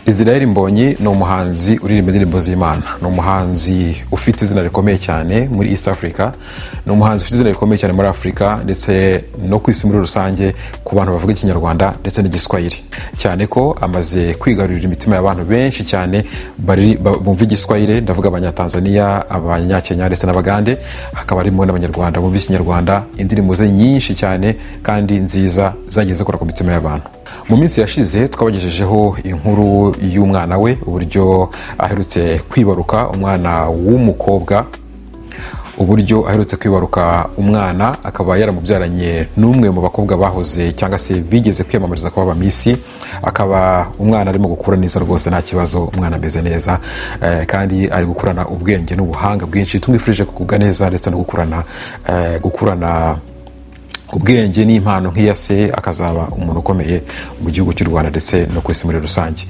Israel Mbonyi ni umuhanzi uririmba indirimbo z'Imana, ni umuhanzi ufite izina rikomeye cyane muri East Africa, ni umuhanzi ufite izina rikomeye cyane muri Afrika ndetse no ku isi muri rusange ku bantu bavuga ikinyarwanda ndetse n'igiswahili, cyane ko amaze kwigarurira imitima y'abantu benshi cyane bumva igiswahili, ndavuga abanyatanzania, abanyakenya ndetse n'abagande, hakaba harimo n'abanyarwanda bumva ikinyarwanda. Indirimbo ze nyinshi cyane kandi nziza zagiye zikora ku mitima y'abantu. Mu minsi yashize twabagejejeho inkuru y'umwana we, uburyo aherutse kwibaruka umwana w'umukobwa, uburyo aherutse kwibaruka umwana akaba yaramubyaranye n'umwe mu bakobwa bahoze cyangwa se bigeze kwiyamamariza kuba abamisi. Akaba umwana arimo gukura neza rwose, nta kibazo, umwana ameze neza kandi ari gukurana ubwenge n'ubuhanga bwinshi. Tumwifurije kugubwa neza ndetse no gukurana ubwenge n'impano nk'iya se, akazaba umuntu ukomeye mu gihugu cy'u Rwanda ndetse no ku isi muri rusange.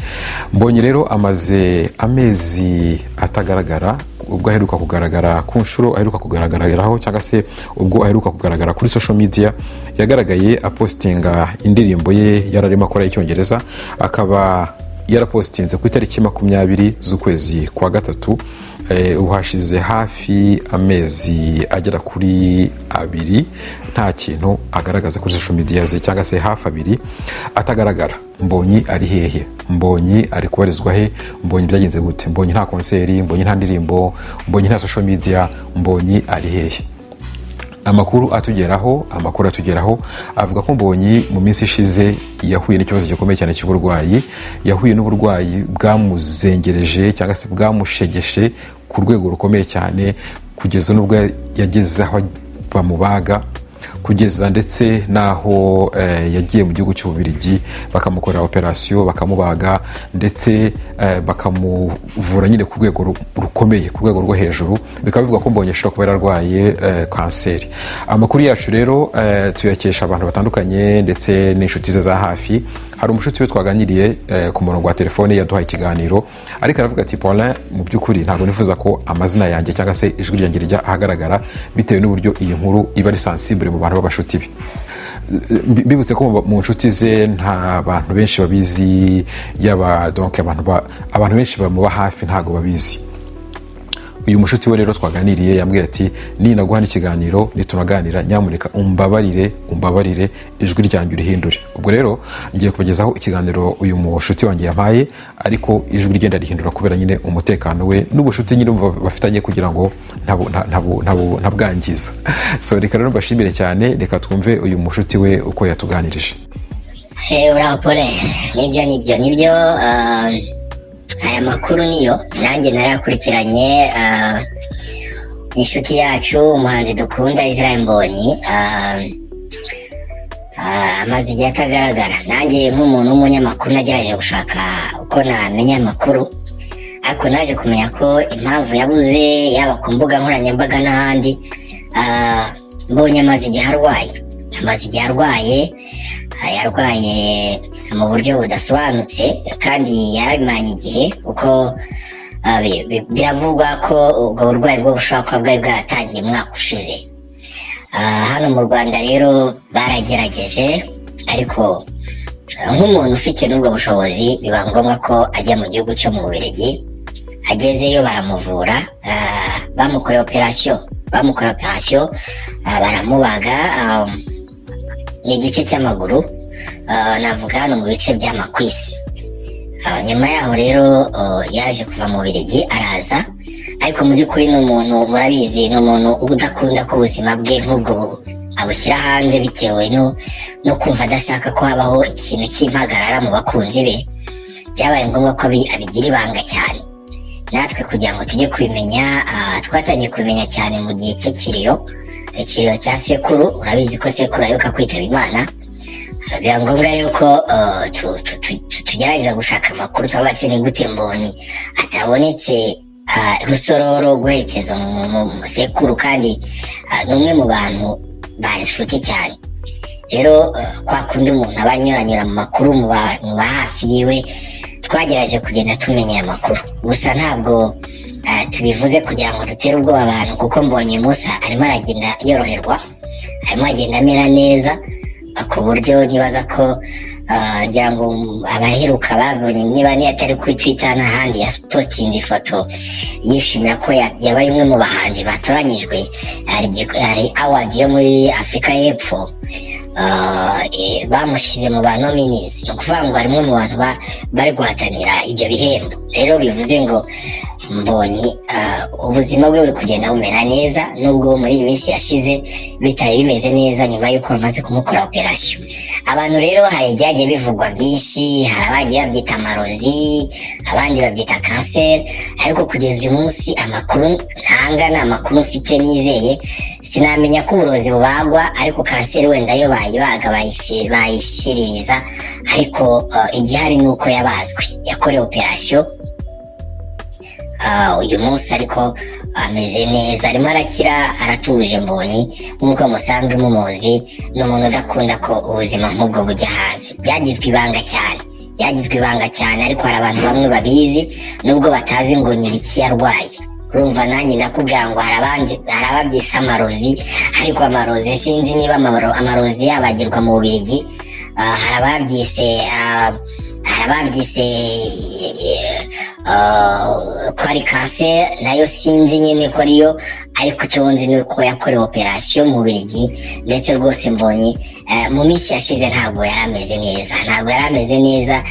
Mbonyi rero amaze amezi atagaragara, ubwo aheruka kugaragara ku nshuro aheruka kugaragaraho cyangwa se ubwo aheruka kugaragara kuri social media, yagaragaye apostinga indirimbo ye yararimo akora y'icyongereza. Akaba yarapostinze ku itariki 20 z'ukwezi kwa gatatu. Uhashize hafi amezi agera kuri 2 nta kintu agaragaza kuri social media ze, cyangwa se hafi 2 atagaragara. Mbonyi ari hehe? Mbonyi ari kubarizwa he? Mbonyi byagenze gute? Mbonyi nta konseri, Mbonyi nta ndirimbo, Mbonyi nta social media, Mbonyi ari hehe? Amakuru atugeraho avuga ko Mbonyi mu minsi ishize yahuye n'ikibazo gikomeye cyane cy'uburwayi. Yahuye n'uburwayi bwamuzengereje cyangwa se bwamushegeshe ku rwego rukomeye cyane, kugeza n'ubwo yageze aho bamubaga, kugeza ndetse naho yagiye mu gihugu cy'Ububiligi bakamukorera operation, bakamubaga ndetse bakamuvura nyine ku rwego rukomeye, ku rwego rwo hejuru. Bikaba bivuga ko Mbonyi ashobora kuba yararwaye kanseri. Amakuru yacu rero tuyakesha abantu batandukanye ndetse n'inshuti ze za hafi. Hari umushuti we twaganiriye ku murongo wa telefone yaduhaye ikiganiro, ariko aravuga ati Paulin, mu by'ukuri ntabwo nifuza ko amazina yanjye cyangwa se ijwi ryanjye rijya ahagaragara, bitewe n'uburyo iyi nkuru iba ari sensible mu bantu b'abashuti be. Bibutse ko mu nshuti ze nta bantu benshi babizi, donc abantu benshi bamuba hafi ntago babizi. Uyu mushuti we rero twaganiriye yambwiye ati ninaguha n'ikiganiro nitunaganira, nyamuneka umbabarire ijwi ryanjye urihindure. Ubwo rero ngiye kubagezaho ikiganiro uyu mushuti wanjye yampaye, ariko ijwi rigenda rihindura kubera nyine umutekano we n'ubushuti nyine bafitanye, kugira ngo ntabwangiza. So reka rero mbashimire cyane, reka twumve uyu mushuti we uko yatuganirije. Urapore, nibyo aya makuru niyo nanjye narakurikiranye. Inshuti yacu umuhanzi dukunda Israel Mbonyi amaze igihe atagaragara. Nanjye nk'umuntu w'umunyamakuru nagerageje gushaka uko namenya amakuru, ariko naje kumenya ko impamvu yabuze, yaba ku mbuga nkoranyambaga n'ahandi, Mbonyi amaze igihe arwaye, yarwaye mu buryo budasobanutse kandi yarabimaranye igihe, kuko biravugwa ko ubwo burwayi bwo bushobora kuba bwari bwaratangiye umwaka ushize. Hano mu Rwanda rero baragerageje, ariko nk'umuntu ufite n'ubwo bushobozi biba ngombwa ko ajya mu gihugu cyo mu Bubiligi. Agezeyo baramuvura, bamukorera operation, baramubaga n'igice cy'amaguru, navuga hano mu bice by'amakwisi. Nyuma yaho rero yaje kuva mu Bubiligi araza, ariko mu by'ukuri ni umuntu, murabizi, ni umuntu udakunda ko ubuzima bwe nk'ubwo abushyira hanze, bitewe no kumva adashaka ko habaho ikintu cy'impagarara mu bakunzi be. Byabaye ngombwa ko abigira ibanga cyane. Natwe kugira ngo tujye kubimenya, twatangiye kubimenya cyane mu gihe cy'ikiriyo cya sekuru. Urabizi ko sekuru aheruka kwitaba Imana. Biba ngombwa rero ko tugerageza gushaka amakuru, twabatse ni gute Mbonyi atabonetse rusororo guherekeza mu sekuru, kandi ni umwe mu bantu bari inshuti cyane. Rero kwa kundi umuntu aba anyuranyura mu makuru mu bantu ba hafi yiwe, twagerageje kugenda tumenya aya makuru. Gusa ntabwo tubivuze kugira ngo dutere ubwoba abantu, kuko Mbonyi Musa arimo aragenda yoroherwa, arimo agenda amera neza, ku buryo nibaza ko ngira ngo abaheruka babonye niba atari kuri Twitter n'ahandi yapostinze ifoto yishimira ko yabaye umwe mu bahanzi batoranyijwe hari award yo muri Afurika y'Epfo, bamushyize mu ba nominees, ni ukuvuga ngo harimo mu bantu bari guhatanira ibyo bihembo. Rero bivuze ngo Mbonyi ubuzima bwe buri kugenda bumera neza, nubwo muri iyi minsi yashize bitari bimeze neza nyuma y'uko bamaze kumukora operation. Abantu rero hari ibyagiye bivugwa byinshi, hari abagiye babyita amarozi, abandi babyita kanseri, ariko kugeza uyu munsi amakuru ntanga ni amakuru mfite nizeye. Sinamenya ko uburozi bubagwa, ariko kanseri wenda yo bayibaga bayishiririza, ariko igihari ni uko yabazwe, yakorewe operation uyu munsi, ariko ameze neza, arimo arakira, aratuje. Mbonyi nk'uko musanzwe mumuzi, ni umuntu udakunda ko ubuzima nk'ubwo bujya hanze, byagizwe ibanga cyane, ariko hari abantu bamwe babizi nubwo batazi ngo ni ibiki yarwaye. Urumva nanjye ndakubwira ngo hari ababyise amarozi, ariko amarozi sinzi niba amarozi yabagirwa mu Bubiligi, hari ababyise ko ari kanseri, nayo sinzi nyine ko ariyo, ariko icyo nzi ni uko yakorewe operation mu Bubiligi. Ndetse rwose Mbonyi mu minsi yashize ntabwo yari ameze neza.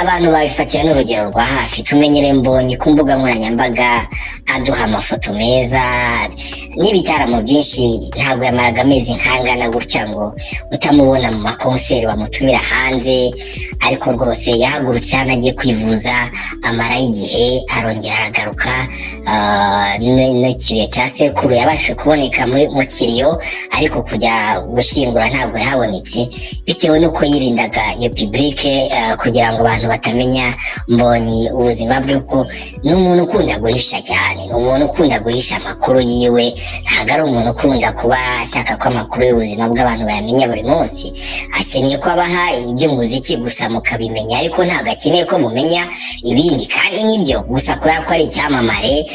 Abantu babifatira n'urugero rwa hafi, tumenyere Mbonyi ku mbuga nkoranyambaga aduha amafoto meza n'ibitaramo byinshi, ntabwo yamaraga amezi nkangana gutya ngo utamubona mu makonseri bamutumira hanze. Ariko rwose yahagurutse hano agiye kwivuza, amarayo igihe, arongera aragaruka. N'ikiriyo cya sekuru yabashije kuboneka mu kiriyo, ariko kujya gushyingura ntabwo yahabonetse, bitewe n'uko yirindaga iyo publike, kugira ngo abantu batamenya Mbonyi ubuzima bwe, ko ni umuntu ukunda guhisha cyane, ni umuntu ukunda guhisha amakuru yiwe, ntabwo ari umuntu ukunda kuba ashaka ko amakuru y'ubuzima bw'abantu bayamenya buri munsi. Akeneye ko abaha iby'umuziki gusa mukabimenya, ariko ntabwo akeneye ko mumenya ibindi. Kandi nibyo gusa kubera ko ari icyamamare,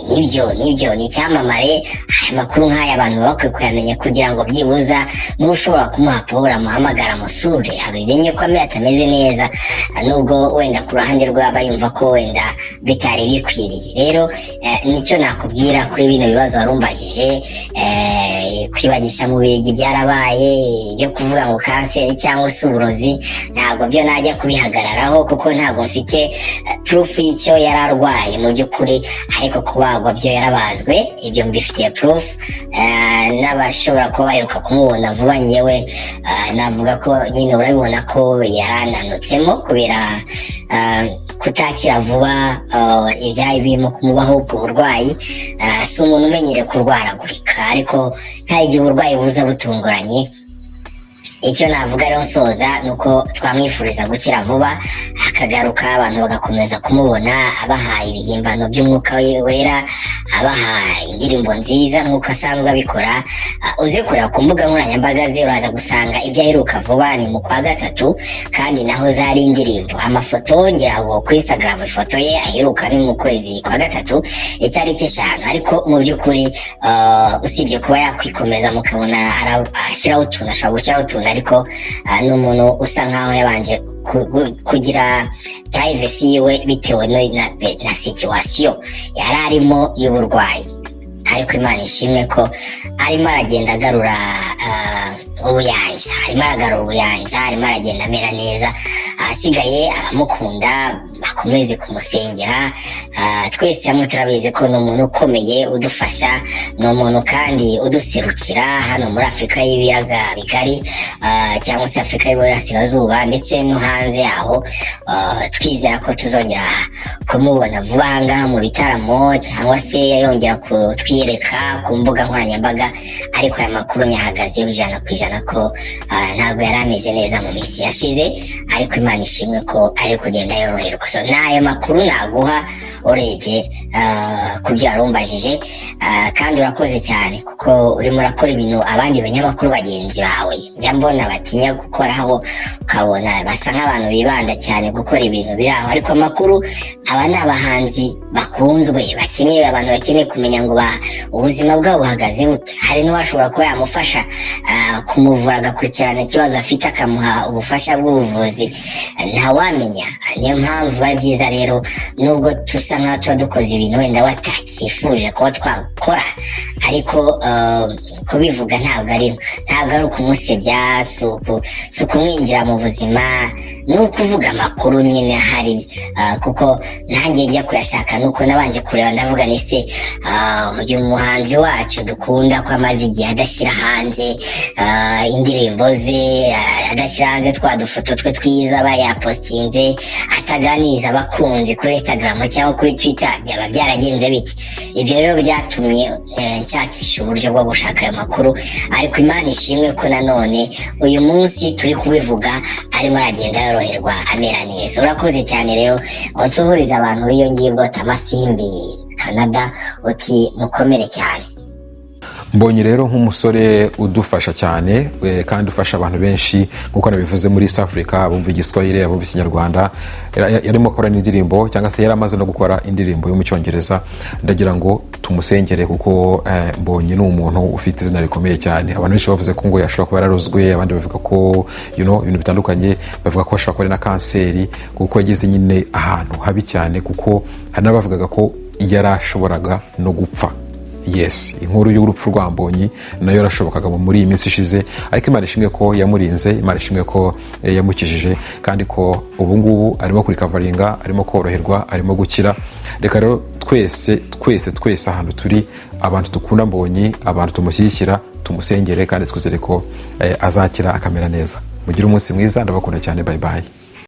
nibyo ni icyamamare. Aya makuru nk'aya abantu baba bakwiye kuyamenya, kugira ngo byibuza n'ushobora kumuha pawuro amuhamagara amusure, abimenye ko atameze neza, nubwo wenda ku ruhande rw'aba yumva ko wenda bitari bikwiriye. Rero nicyo nakubwira kuri bino bibazo warumbajije. Kwibagisha mu Bubiligi byarabaye, byo kuvuga ngo kanseri cyangwa se uburozi ntabwo byo najya kubihagararaho, kuko ntabwo mfite proof y'icyo yari arwaye mu by'ukuri, ariko kubagwa byo yarabazwe, ibyo mbifitiye proof. N'abashobora kuba baheruka kumubona vuba, ngewe navuga ko nyine urabibona ko yarananutsemo kubera kutakira vuba ibyayi birimo kumubaho ubwo burwayi. Si umuntu umenyere kurwaragurika, ariko nta igihe uburwayi buza butunguranye. Icyo navuga rero nsoza ni uko twamwifuriza gukira vuba, akagaruka, abantu bagakomeza kumubona abaha ibihimbano by'umwuka wera, abaha indirimbo nziza nk'uko asanzwe abikora. Uze kureba ku mbuga nkoranyambaga ze uraza gusanga ibyo aheruka vuba ni mu kwa gatatu, kandi naho zari indirimbo. Amafoto ngira ngo kuri Instagram ifoto ye aheruka ni mu kwezi kwa gatatu itariki 5, ariko mu by'ukuri usibye kuba yakwikomeza mukabona ashyiraho utuntu, ashobora gushyiraho utuntu, ariko ni umuntu usa nkaho yabanje kugira privacy yiwe bitewe na situation yari arimo y'uburwayi. Ariko Imana ishimwe ko arimo aragenda agarura ubuyanja, arimo aragenda amera neza. Asigaye abamukunda bakomeze kumusengera. Twese hamwe turabizi ko ni umuntu ukomeye udufasha, ni umuntu kandi uduserukira hano muri Afurika y'ibiyaga bigari, cyangwa se Afurika y'Iburasirazuba ndetse no hanze yaho. Twizera ko tuzongera kumubona vuba ngaha mu bitaramo, cyangwa se yongera kutwiyereka ku mbuga nkoranyambaga. Ariko aya makuru nyahagazeho 100% ko ntabwo yari ameze neza mu minsi yashize, ariko Imana ishimwe ko ari kugenda yoroherwa. So n'ayo makuru naguha urebye ku byo warumbajije, kandi urakoze cyane kuko urimo urakora ibintu abandi banyamakuru bagenzi bawe njya mbona batinya gukoraho, ukabona basa nk'abantu bibanda cyane gukora ibintu biri aho, ariko amakuru aba ni abahanzi bakunzwe bakeneye, abantu bakeneye kumenya ngo ubuzima bwabo buhagaze bute. Hari n'uwashobora kuba yamufasha kumuvura, agakurikirana ikibazo afite, akamuha ubufasha bw'ubuvuzi, ntawamenya. niyo mpamvu biba byiza rero, nubwo tusa nk'aho tuba dukoze ibintu wenda watakifuje kuba twakora, ariko kubivuga ntabwo ari ukumusebya, si ukumwinjira mu buzima, ni ukuvuga amakuru nyine ahari. Kuko nanjye njya kuyashaka nuko nabanje kureba, ndavuga nise uyu muhanzi wacu dukunda ko amaze igihe adashyira hanze indirimbo ze, adashyira hanze twa dufoto twe twiza aba yapostinze, ataganiriza abakunzi kuri Instagram cyangwa kuri Twitter, byaba byaragenze bite? Ibyo rero byatumye nshakisha uburyo bwo gushaka ayo makuru, ariko Imana ishimwe ko nanone uyu munsi turi kubivuga arimo aragenda yoroherwa amera neza. Urakoze cyane rero, unsuhuriza abantu b'iyo ngibwo Tamasimbi Canada, uti mukomere cyane. Mbonye rero nk'umusore udufasha cyane kandi ufasha abantu benshi, nkuko nabivuze muri East Africa, bumva igiswahili, bumva ikinyarwanda. Yarimo gukora indirimbo cyangwa se yaramaze no gukora indirimbo yo mu Cyongereza. Ndagira ngo tumusengere kuko Mbonye ni umuntu ufite izina rikomeye cyane. Abantu benshi bavuze ko ngo yashobora kuba yararozwe, abandi bavuga ko ibintu bitandukanye, bavuga ko ashobora kuba na kanseri kuko yageze nyine ahantu habi cyane, kuko hari n'abavugaga ko yarashoboraga no gupfa. Yes, inkuru y'urupfu rwa Mbonyi nayo yarashobokaga muri iyi minsi ishize, ariko Imana ishimwe ko yamurinze, Imana ishimwe ko yamukijije, kandi ko ubu ngubu arimo kurikavaringa, arimo koroherwa, arimo gukira. Reka rero twese ahantu turi, abantu dukunda Mbonyi, abantu tumushyigikira, tumusengere kandi twizere ko azakira akamera neza. Mugire umunsi mwiza, ndabakunda cyane, bye bye.